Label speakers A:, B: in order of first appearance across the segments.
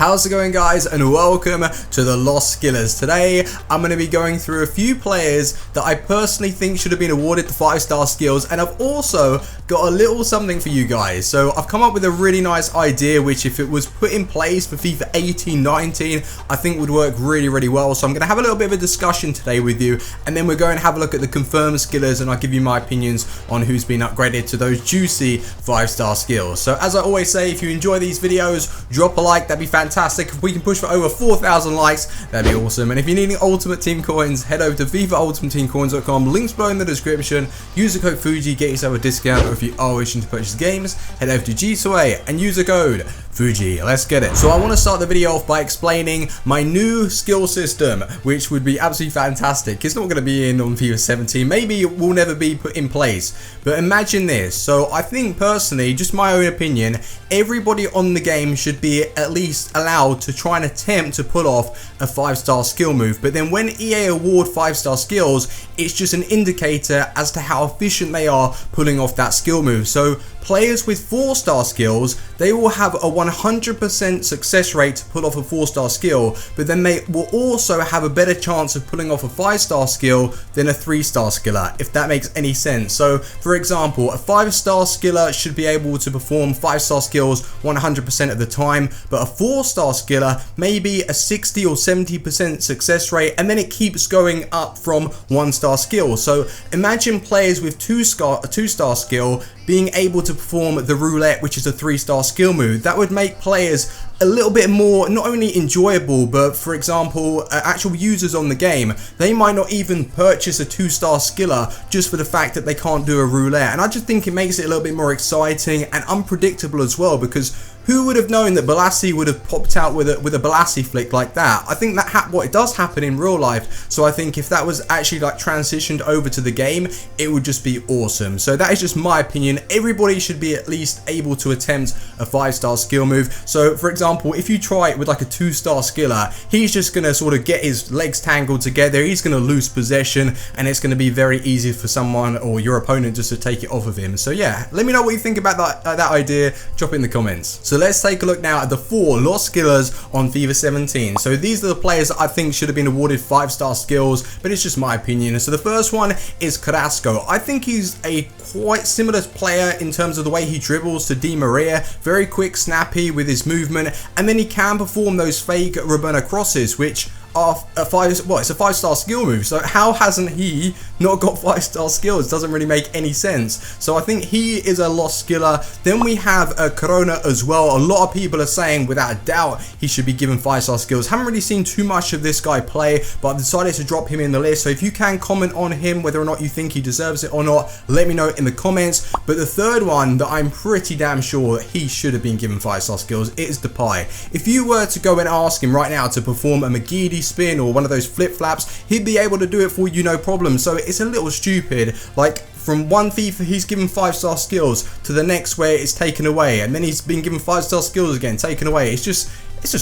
A: How's it going, guys, and welcome to the Lost Skillers. Today I'm going to be going through a few players that I personally think should have been awarded the 5-star skills, and I've also got a little something for you guys. So I've come up with a really nice idea which, if it was put in place for FIFA 18-19, I think would work really well. So I'm going to have a little bit of a discussion today with you, and then we're going to have a look at the confirmed skillers, and I'll give you my opinions on who's been upgraded to those juicy 5-star skills. So as I always say, if you enjoy these videos, drop a like, that'd be fantastic. If we can push for over 4,000 likes, that'd be awesome. And if you're needing Ultimate Team coins, head over to FIFAUltimateTeamCoins.com, links below in the description. Use the code Fuji, get yourself a discount, or if you are wishing to purchase games, head over to G2A and use the code Fuji. Let's get it. So I want to start the video off by explaining my new skill system, which would be absolutely fantastic. It's not going to be in on FIFA 17, maybe it will never be put in place, but imagine this. So I think personally, just my own opinion, everybody on the game should be at least allowed to try and attempt to pull off a 5-star skill move. But then when EA award 5-star skills, it's just an indicator as to how efficient they are pulling off that skill move. So players with 4-star skills, they will have a 100% success rate to pull off a 4-star skill, but then they will also have a better chance of pulling off a 5-star skill than a 3-star skiller, if that makes any sense. So for example, a 5-star skiller should be able to perform 5-star skills 100% of the time, but a 4-star skiller maybe a 60 or 70% success rate, and then it keeps going up from 1-star skill. So imagine players with 2-star skill being able to perform the roulette, which is a 3-star skill move. That would make players a little bit more not only enjoyable, but for example, actual users on the game, they might not even purchase a 2-star skiller just for the fact that they can't do a roulette. And I just think it makes it a little bit more exciting and unpredictable as well, because who would have known that Balassi would have popped out with a Balassi flick like that? I think that it does happen in real life. So I think if that was actually like transitioned over to the game, it would just be awesome. So that is just my opinion. Everybody should be at least able to attempt a 5-star skill move. So for example, if you try it with like a 2-star skiller, he's just going to sort of get his legs tangled together. He's going to lose possession, and it's going to be very easy for someone or your opponent just to take it off of him. So yeah, let me know what you think about that idea. Drop it in the comments. So let's take a look now at the 4 lost skillers on FIFA 17. So these are the players that I think should have been awarded 5-star skills, but it's just my opinion. So the first one is Carrasco. I think he's a quite similar player in terms of the way he dribbles to Di Maria. Very quick, snappy with his movement, and then he can perform those fake Roberto crosses, which are it's a 5-star skill move. So how hasn't he not got 5-star skills? Doesn't really make any sense. So I think he is a lost skiller. Then we have Corona as well. A lot of people are saying without a doubt he should be given 5-star skills. Haven't really seen too much of this guy play, but I've decided to drop him in the list. So if you can comment on him, whether or not you think he deserves it or not, let me know in the comments. But the third one that I'm pretty damn sure he should have been given 5-star skills is Depay. If you were to go and ask him right now to perform a McGeady spin or one of those flip flaps, he'd be able to do it for you, no problem. So it's a little stupid. Like, from one FIFA he's given 5-star skills to the next where it's taken away, and then he's been given 5-star skills again, taken away. It's just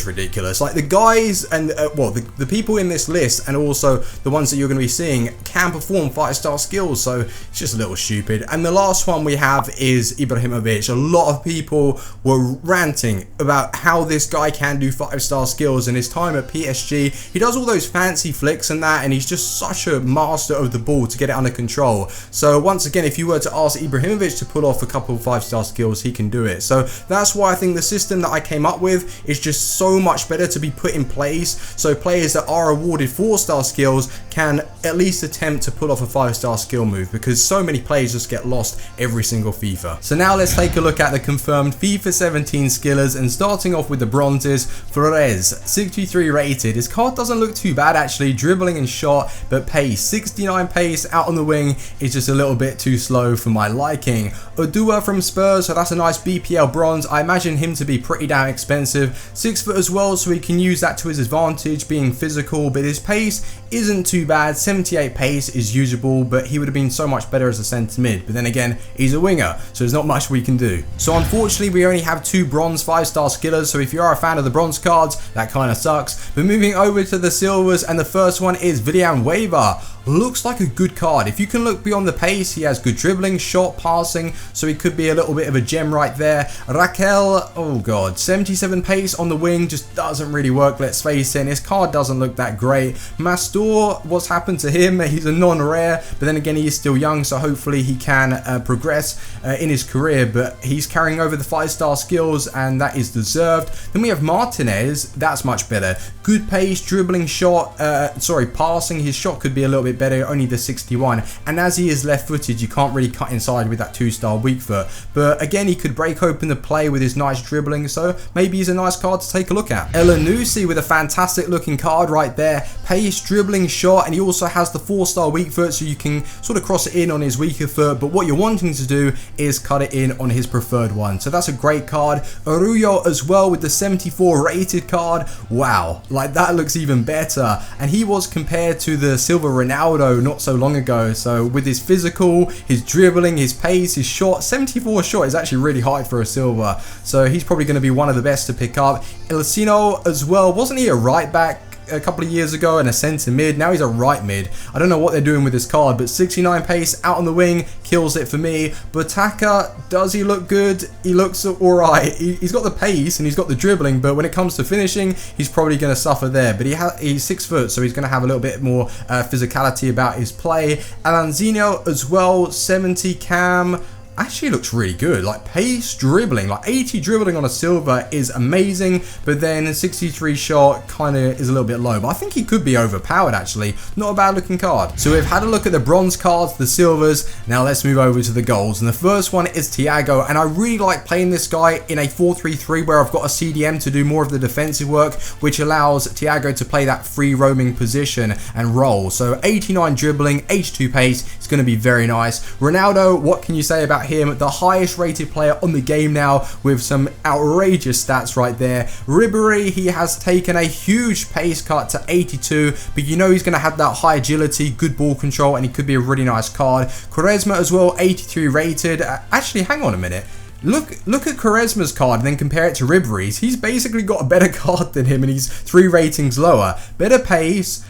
A: ridiculous. Like, the guys and the people in this list, and also the ones that you're going to be seeing, can perform 5-star skills, so it's just a little stupid. And the last one we have is Ibrahimovic. A lot of people were ranting about how this guy can do 5-star skills in his time at PSG. He does all those fancy flicks and that, and he's just such a master of the ball to get it under control. So once again, if you were to ask Ibrahimovic to pull off a couple of 5-star skills, he can do it. So that's why I think the system that I came up with is just so much better to be put in place, so players that are awarded 4-star skills can at least attempt to pull off a 5-star skill move, because so many players just get lost every single FIFA. So now let's take a look at the confirmed FIFA 17 skillers, and starting off with the bronzes. Flores, 63 rated. His card doesn't look too bad actually, dribbling and shot, but pace, 69 pace out on the wing is just a little bit too slow for my liking. Odua from Spurs, so that's a nice BPL bronze. I imagine him to be pretty damn expensive. 6 foot as well, so he can use that to his advantage, being physical, but his pace isn't too bad. 78 pace is usable, but he would have been so much better as a centre mid. But then again, he's a winger, so there's not much we can do. So unfortunately, we only have 2 bronze 5-star skillers, so if you are a fan of the bronze cards, that kind of sucks. But moving over to the silvers, and the first one is Villanueva. Looks like a good card. If you can look beyond the pace, he has good dribbling, shot, passing, so he could be a little bit of a gem right there. Raquel, oh god, 77 pace on the wing just doesn't really work, let's face it. His card doesn't look that great. Mastor, what's happened to him? He's a non-rare, but then again he is still young, so hopefully he can progress in his career, but he's carrying over the 5-star skills and that is deserved. Then we have Martinez, that's much better. Good pace, dribbling shot, passing, his shot could be a little bit better, only the 61, and as he is left-footed you can't really cut inside with that 2-star weak foot, but again he could break open the play with his nice dribbling, so maybe he's a nice card to take a look at. Elanusi with a fantastic looking card right there, pace, dribbling shot, and he also has the 4-star weak foot, so you can sort of cross it in on his weaker foot, but what you're wanting to do is cut it in on his preferred one, so that's a great card. Arroyo as well with the 74 rated card, wow, like that looks even better, and he was compared to the Silva Ronaldo not so long ago, so with his physical, his dribbling, his pace, his shot, 74 shot is actually really high for a Silva, so he's probably going to be one of the best to pick up. Elisino as well, wasn't he a right back a couple of years ago and a centre mid? Now he's a right mid. I don't know what they're doing with this card, but 69 pace out on the wing kills it for me. Botaka, does he look good? He looks alright. He's got the pace and he's got the dribbling, but when it comes to finishing, he's probably going to suffer there. But he's 6 foot, so he's going to have a little bit more physicality about his play. Alanzinho as well, 70 cam. Actually looks really good, like pace, dribbling, like 80 dribbling on a Silva is amazing, but then 63 shot kind of is a little bit low, but I think he could be overpowered actually. Not a bad looking card. So we've had a look at the bronze cards, the silvers, now let's move over to the golds, and the first one is Thiago, and I really like playing this guy in a 4-3-3 where I've got a CDM to do more of the defensive work, which allows Thiago to play that free roaming position and roll. So 89 dribbling, 82 pace, it's going to be very nice. Ronaldo, what can you say about him? The highest rated player on the game now with some outrageous stats right there. Ribery, he has taken a huge pace cut to 82, but you know he's going to have that high agility, good ball control, and he could be a really nice card. Quaresma as well, 83 rated. Actually, hang on a minute. Look at Quaresma's card and then compare it to Ribery's. He's basically got a better card than him and he's 3 ratings lower. Better pace,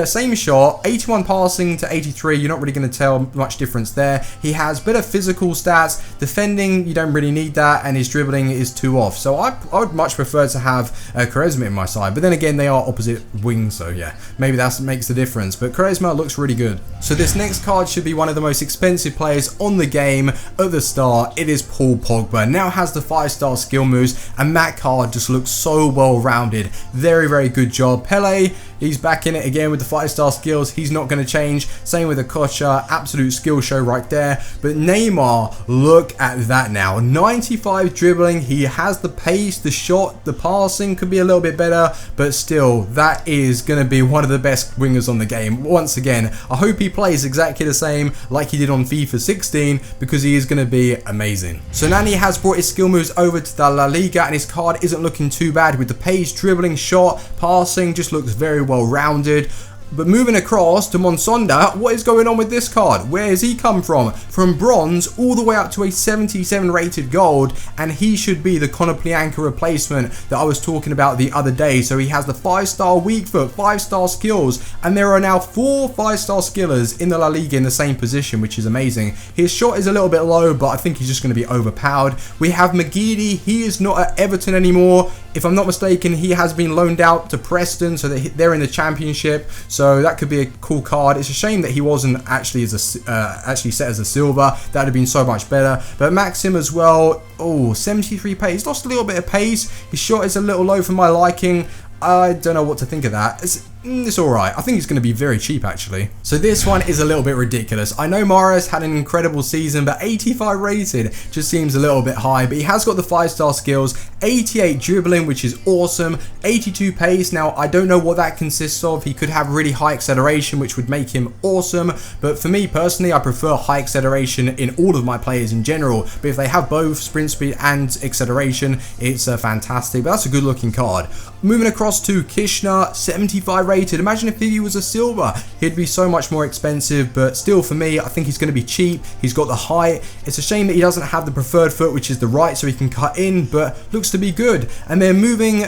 A: same shot, 81 passing to 83, you're not really going to tell much difference there. He has better physical stats, defending, you don't really need that, and his dribbling is 2 off. So I would much prefer to have Quaresma in my side, but then again, they are opposite wings, so yeah, maybe that makes the difference, but Quaresma looks really good. So this next card should be one of the most expensive players on the game at the start. It is Paul Pogba. Now has the 5-star skill moves, and that card just looks so well rounded. Very, very good job. Pele, he's back in it again with the 5-star skills. He's not going to change. Same with Okocha. Absolute skill show right there. But Neymar, look at that now. 95 dribbling. He has the pace, the shot, the passing could be a little bit better. But still, that is going to be one of the best wingers on the game. Once again, I hope he plays exactly the same like he did on FIFA 16 because he is going to be amazing. So Nani has brought his skill moves over to the La Liga and his card isn't looking too bad with the pace, dribbling, shot, passing. Just looks very well rounded. But moving across to Monsonda, what is going on with this card? Where has he come from? From bronze all the way up to a 77 rated gold, and he should be the Konoplyanka replacement that I was talking about the other day. So he has the 5-star weak foot, 5-star skills, and there are now 4 5-star skillers in the La Liga in the same position, which is amazing. His shot is a little bit low, but I think he's just going to be overpowered. We have Magidi, he is not at Everton anymore. If I'm not mistaken, he has been loaned out to Preston, so that they're in the Championship. So that could be a cool card. It's a shame that he wasn't actually actually set as a silver. That would have been so much better. But Maxim as well. Oh, 73 pace. He's lost a little bit of pace. His shot is a little low for my liking. I don't know what to think of that. It's alright. I think it's going to be very cheap actually. So this one is a little bit ridiculous. I know Mahrez had an incredible season, but 85 rated just seems a little bit high. But he has got the 5-star skills, 88 dribbling, which is awesome, 82 pace. Now, I don't know what that consists of. He could have really high acceleration, which would make him awesome. But for me personally, I prefer high acceleration in all of my players in general. But if they have both sprint speed and acceleration, it's fantastic. But that's a good looking card. Moving across to Kishner, 75 rated. Imagine if he was a silver, he'd be so much more expensive, but still for me, I think he's going to be cheap. He's got the height. It's a shame that he doesn't have the preferred foot, which is the right, so he can cut in, but looks to be good. And then moving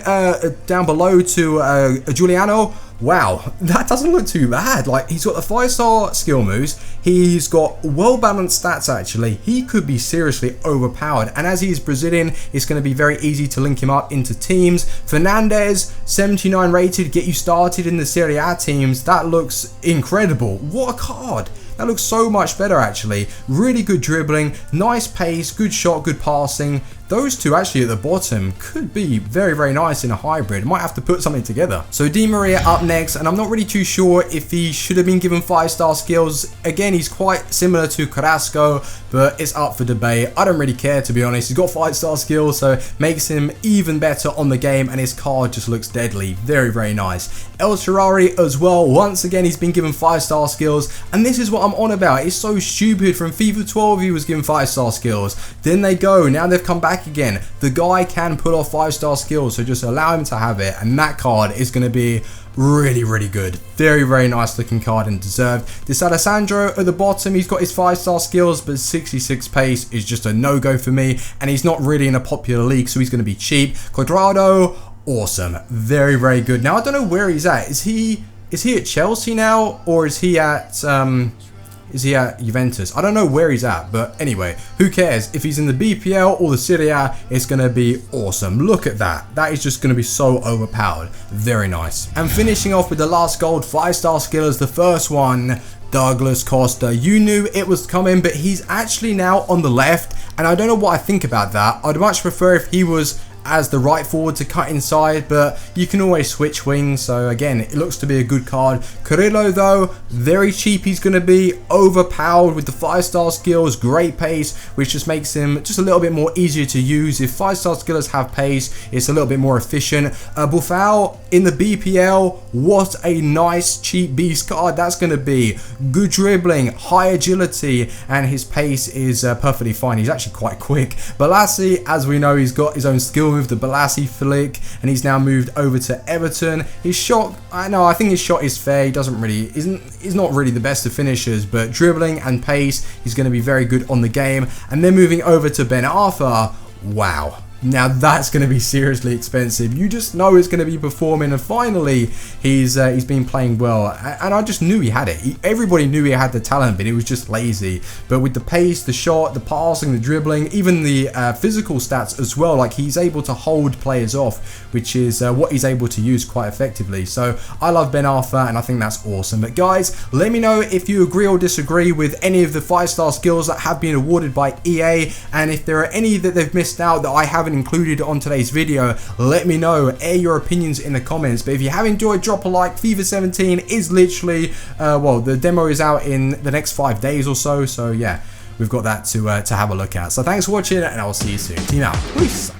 A: down below to Giuliano. Wow, that doesn't look too bad. Like, he's got the 5-star skill moves. He's got well-balanced stats, actually. He could be seriously overpowered. And as he's Brazilian, it's going to be very easy to link him up into teams. Fernandez, 79 rated, get you started in the Serie A teams. That looks incredible. What a card. That looks so much better, actually. Really good dribbling, nice pace, good shot, good passing. Those two actually at the bottom could be very, very nice in a hybrid. Might have to put something together. So Di Maria up next, and I'm not really too sure if he should have been given 5-star skills. Again, he's quite similar to Carrasco, but it's up for debate. I don't really care, to be honest. He's got 5-star skills, so it makes him even better on the game, and his card just looks deadly. Very, very nice. El Shaarawy as well. Once again, he's been given 5-star skills, and this is what I'm on about. It's so stupid. From FIFA 12, he was given 5-star skills. Then they go. Now they've come back again. The guy can pull off 5-star skills, so just allow him to have it, and that card is going to be really, really good. Very, very nice looking card and deserved. This Alessandro at the bottom, he's got his 5-star skills, but 66 pace is just a no-go for me, and he's not really in a popular league, so he's going to be cheap. Quadrado, awesome. Very, very good. Now, I don't know where he's at. Is he at Chelsea now, or is he at Juventus? I don't know where he's at, but anyway, who cares? If he's in the BPL or the Serie A, it's going to be awesome. Look at that. That is just going to be so overpowered. Very nice. And finishing off with the last gold 5-star skillers, the first one, Douglas Costa. You knew it was coming, but he's actually now on the left, and I don't know what I think about that. I'd much prefer if he was as the right forward to cut inside, but you can always switch wings, so again, it looks to be a good card. Carrillo though, very cheap he's going to be, overpowered with the 5-star skills, great pace, which just makes him just a little bit more easier to use. If 5-star skillers have pace, it's a little bit more efficient. Buffal in the BPL, what a nice cheap beast card that's going to be. Good dribbling, high agility, and his pace is perfectly fine. He's actually quite quick. Balassi, as we know, he's got his own skill move, the Balassi flick, and he's now moved over to Everton. His shot, I think his shot is fair. He he's not really the best of finishers, but dribbling and pace, he's going to be very good on the game. And then moving over to Ben Arfa, wow. Now that's going to be seriously expensive. You just know it's going to be performing, and finally he's been playing well, and I just knew he had it. Everybody knew he had the talent, but he was just lazy. But with the pace, the shot, the passing, the dribbling, even the physical stats as well, like he's able to hold players off, which is what he's able to use quite effectively. So I love Ben Arfa, and I think that's awesome. But guys, let me know if you agree or disagree with any of the 5-star skills that have been awarded by EA, and if there are any that they've missed out that I haven't included on today's video. Let me know, air your opinions in the comments. But if you have enjoyed, drop a like. FIFA 17 is literally well, the demo is out in the next 5 days or so, so yeah, we've got that to have a look at. So thanks for watching, and I will see you soon. Team out. Peace.